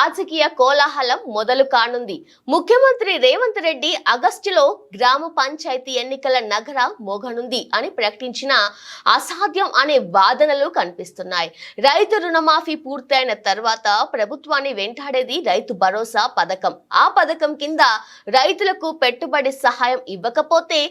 రాజకీయ కోలాహలం మొదలు కానుంది. ముఖ్యమంత్రి రేవంత్ రెడ్డి ఆగస్టులో గ్రామ పంచాయతీ ఎన్నికల నగర మోగనుంది అని ప్రకటించిన అసాధ్యం అనే వాదనలు కనిపిస్తున్నాయి. రైతు రుణమాఫీ పూర్తయిన తర్వాత ప్రభుత్వాన్ని వెంటాడేది రైతు భరోసా పథకం. ఆ పథకం కింద రైతులకు పెట్టుబడి సహాయం ఇవ్వకపోతే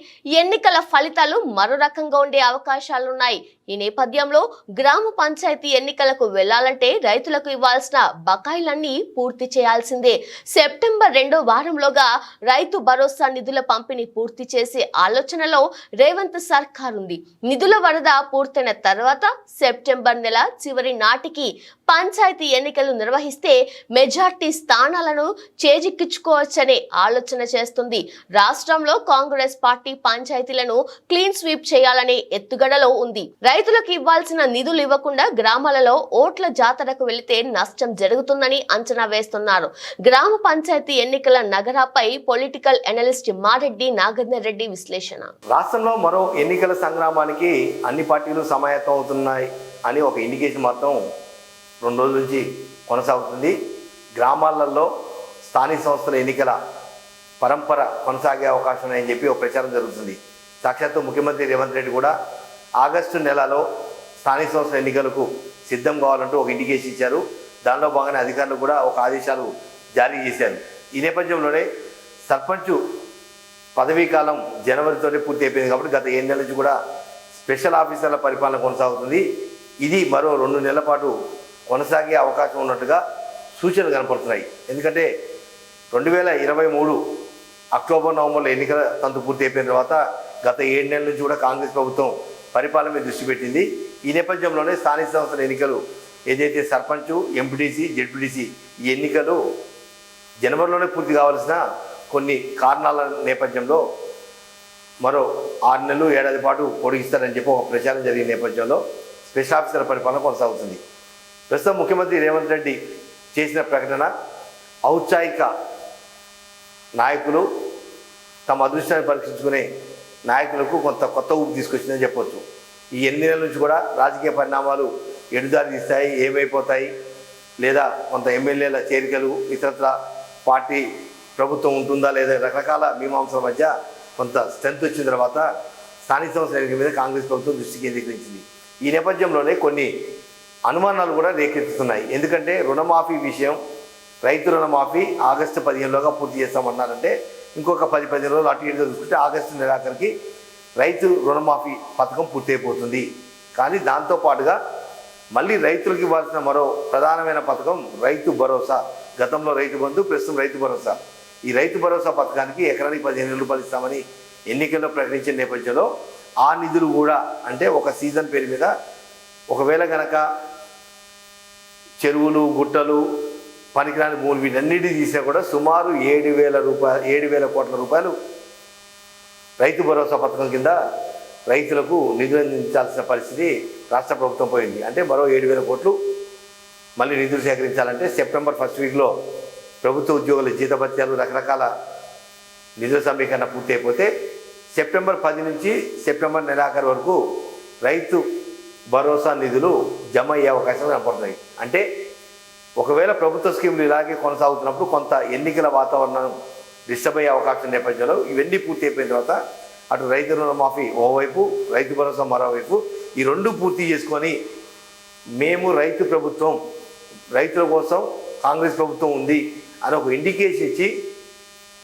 ఎన్నికల ఫలితాలు మరో రకంగా ఉండే అవకాశాలున్నాయి. ఈ నేపథ్యంలో గ్రామ పంచాయతీ ఎన్నికలకు వెళ్లాలంటే రైతులకు ఇవ్వాల్సిన బకాయిలన్నీ పూర్తి చేయాల్సిందే. సెప్టెంబర్ 2వ వారంలోగా రైతు భరోసా నిధుల పంపిణీ పూర్తి చేసే ఆలోచనలో రేవంత్ సర్కార్ ఉంది. నిధుల వరద పూర్తయిన తర్వాత సెప్టెంబర్ నెల చివరి నాటికి పంచాయతీ ఎన్నికలు నిర్వహిస్తే మెజార్టీ స్థానాలను చేజిక్కించుకోవచ్చనే ఆలోచన చేస్తుంది. రాష్ట్రంలో కాంగ్రెస్ పార్టీ పంచాయతీలను క్లీన్ స్వీప్ చేయాలనే ఎత్తుగడలో ఉంది. రైతులకు ఇవ్వాల్సిన నిధులు ఇవ్వకుండా గ్రామాలలో ఓట్ల జాతరకు వెళితే నష్టం జరుగుతుందని అంచనా వేస్తున్నారు. గ్రామ పంచాయతీ ఎన్నికల నగరాపై పొలిటికల్ అనలిస్ట్ మారెడ్డి నాగేందర్ రెడ్డి విశ్లేషణ. రాష్ట్రంలో మరో ఎన్నికల సంగ్రామానికి అన్ని పార్టీలు సమాయత్తం అవుతున్నాయి అని ఒక ఇండికేషన్ మాత్రం 2 రోజుల నుంచి కొనసాగుతుంది. గ్రామాలలో స్థానిక సంస్థల ఎన్నికల పరంపర కొనసాగే అవకాశం ఉన్నాయని చెప్పి ఒక ప్రచారం జరుగుతుంది. సాక్షాత్తు ముఖ్యమంత్రి రేవంత్ రెడ్డి కూడా ఆగస్టు నెలలో స్థానిక సంస్థల ఎన్నికలకు సిద్ధం కావాలంటూ ఒక ఇండికేషన్ ఇచ్చారు. దానిలో భాగంగా అధికారులు కూడా ఒక ఆదేశాలు జారీ చేశారు. ఈ నేపథ్యంలోనే సర్పంచ్ పదవీ కాలం జనవరితోనే పూర్తి అయిపోయింది కాబట్టి గత 7 నెలల నుంచి కూడా స్పెషల్ ఆఫీసర్ల పరిపాలన కొనసాగుతుంది. ఇది మరో 2 నెలల పాటు కొనసాగే అవకాశం ఉన్నట్టుగా సూచనలు కనపడుతున్నాయి. ఎందుకంటే 2023 అక్టోబర్ నవంబర్లో ఎన్నికల తంతు పూర్తి అయిపోయిన తర్వాత గత 7 నెలల నుంచి కూడా కాంగ్రెస్ ప్రభుత్వం పరిపాలన మీద దృష్టి పెట్టింది. ఈ నేపథ్యంలోనే స్థానిక సంస్థల ఎన్నికలు ఏదైతే సర్పంచ్, ఎంపీటీసీ, జెడ్పీటీసీ ఈ ఎన్నికలు జనవరిలోనే పూర్తి కావాల్సిన కొన్ని కారణాల నేపథ్యంలో మరో 6 నెలలు ఏడాది పాటు పొడిగిస్తారని చెప్పి ఒక ప్రచారం జరిగిన నేపథ్యంలో స్పెషల్ ఆఫీసర్ల పరిపాలన కొనసాగుతుంది. ప్రస్తుతం ముఖ్యమంత్రి రేవంత్ రెడ్డి చేసిన ప్రకటన ఔత్సాహిక నాయకులు తమ అదృష్టాన్ని పరీక్షించుకునే నాయకులకు కొంత కొత్త ఊపు తీసుకొచ్చిందని చెప్పవచ్చు. ఈ 8 నెలల నుంచి కూడా రాజకీయ పరిణామాలు ఎడుదారి తీస్తాయి, ఏమైపోతాయి, లేదా కొంత ఎమ్మెల్యేల చేరికలు, ఇతరత్ర పార్టీ ప్రభుత్వం ఉంటుందా లేదా రకరకాల మీమాంసల మధ్య కొంత స్ట్రెంత్ వచ్చిన తర్వాత స్థానిక సంస్థల ఎన్నికల మీద కాంగ్రెస్ ప్రభుత్వం దృష్టి కేంద్రీకరించింది. ఈ నేపథ్యంలోనే కొన్ని అనుమానాలు కూడా రేకెత్తుతున్నాయి. ఎందుకంటే రుణమాఫీ విషయం, రైతు రుణమాఫీ ఆగస్టు 15లోగా పూర్తి చేస్తామన్నారంటే ఇంకొక 10-15 రోజులు అటు ఇటుగా చూసుకుంటే ఆగస్టు నెలాఖరికి రైతు రుణమాఫీ పథకం పూర్తయిపోతుంది. కానీ దాంతోపాటుగా మళ్ళీ రైతులకు ఇవ్వాల్సిన మరో ప్రధానమైన పథకం రైతు భరోసా. గతంలో రైతు బంధు, ప్రస్తుతం రైతు భరోసా. ఈ రైతు భరోసా పథకానికి ఎకరానికి 15,000 రూపాయలు ఇస్తామని ఎన్నికల్లో ప్రకటించిన నేపథ్యంలో ఆ నిధులు కూడా అంటే ఒక సీజన్ పేరు మీద ఒకవేళ కనుక చెరువులు, గుట్టలు, పనికిరాని భూములు వీటన్నిటి తీసినా కూడా సుమారు 7,000 కోట్ల రూపాయలు రైతు భరోసా పథకం కింద రైతులకు నిధులు అందించాల్సిన పరిస్థితి రాష్ట్ర ప్రభుత్వం పోయింది. అంటే మరో 7,000 కోట్లు మళ్ళీ నిధులు సేకరించాలంటే సెప్టెంబర్ 1st వీక్లో ప్రభుత్వ ఉద్యోగుల జీతభత్యాలు, రకరకాల నిధుల సమీకరణ పూర్తి అయిపోతే సెప్టెంబర్ 10 నుంచి సెప్టెంబర్ నెలాఖరు వరకు రైతు భరోసా నిధులు జమ అయ్యే అవకాశం కనపడుతున్నాయి. అంటే ఒకవేళ ప్రభుత్వ స్కీములు ఇలాగే కొనసాగుతున్నప్పుడు కొంత ఎన్నికల వాతావరణం డిస్టర్బ్ అయ్యే అవకాశం నేపథ్యంలో ఇవన్నీ పూర్తి అయిపోయిన తర్వాత అటు రైతు రుణమాఫీ ఓవైపు, రైతు భరోసా మరోవైపు ఈ 2 పూర్తి చేసుకొని మేము రైతు ప్రభుత్వం, రైతుల కోసం కాంగ్రెస్ ప్రభుత్వం ఉంది అని ఒక ఇండికేషన్ ఇచ్చి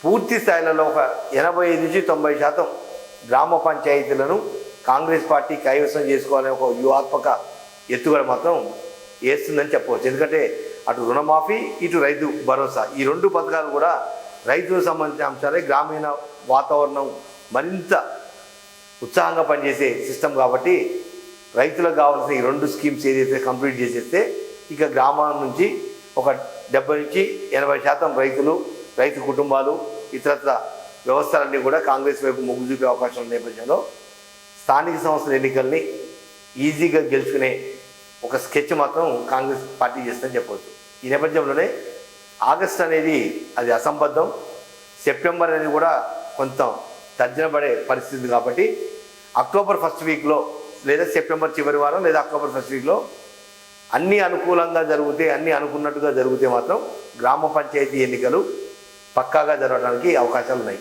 పూర్తి స్థాయిలో ఒక 85 నుంచి 90% గ్రామ పంచాయతీలను కాంగ్రెస్ పార్టీ కైవసం చేసుకోవాలనే ఒక వ్యూహాత్మక ఎత్తుగడ మాత్రం వేస్తుందని చెప్పవచ్చు. ఎందుకంటే అటు రుణమాఫీ, ఇటు రైతు భరోసా ఈ 2 పథకాలు కూడా రైతులకు సంబంధించిన అంశాలే. గ్రామీణ వాతావరణం మరింత ఉత్సాహంగా పనిచేసే సిస్టమ్ కాబట్టి రైతులకు కావాల్సిన ఈ 2 స్కీమ్స్ ఏదైతే కంప్లీట్ చేసేస్తే ఇక గ్రామాల నుంచి ఒక 70 నుంచి 80% రైతులు, రైతు కుటుంబాలు, ఇతరత్ర వ్యవస్థలన్నీ కూడా కాంగ్రెస్ వైపు మొగ్గు చూపే అవకాశం ఉన్న నేపథ్యంలో స్థానిక సంస్థల ఎన్నికల్ని ఈజీగా గెలుచుకునే ఒక స్కెచ్ మాత్రం కాంగ్రెస్ పార్టీ చేస్తుందని చెప్పవచ్చు. ఈ నేపథ్యంలోనే ఆగస్ట్ అనేది అది అసంబద్ధం, సెప్టెంబర్ అనేది కూడా కొంత తర్జన పడే పరిస్థితి కాబట్టి అక్టోబర్ 1st వీక్లో లేదా సెప్టెంబర్ చివరి వారం లేదా అక్టోబర్ 1st వీక్లో అన్నీ అనుకూలంగా జరిగితే, అన్నీ అనుకున్నట్టుగా జరిగితే మాత్రం గ్రామ పంచాయతీ ఎన్నికలు పక్కాగా జరగడానికి అవకాశాలు ఉన్నాయి.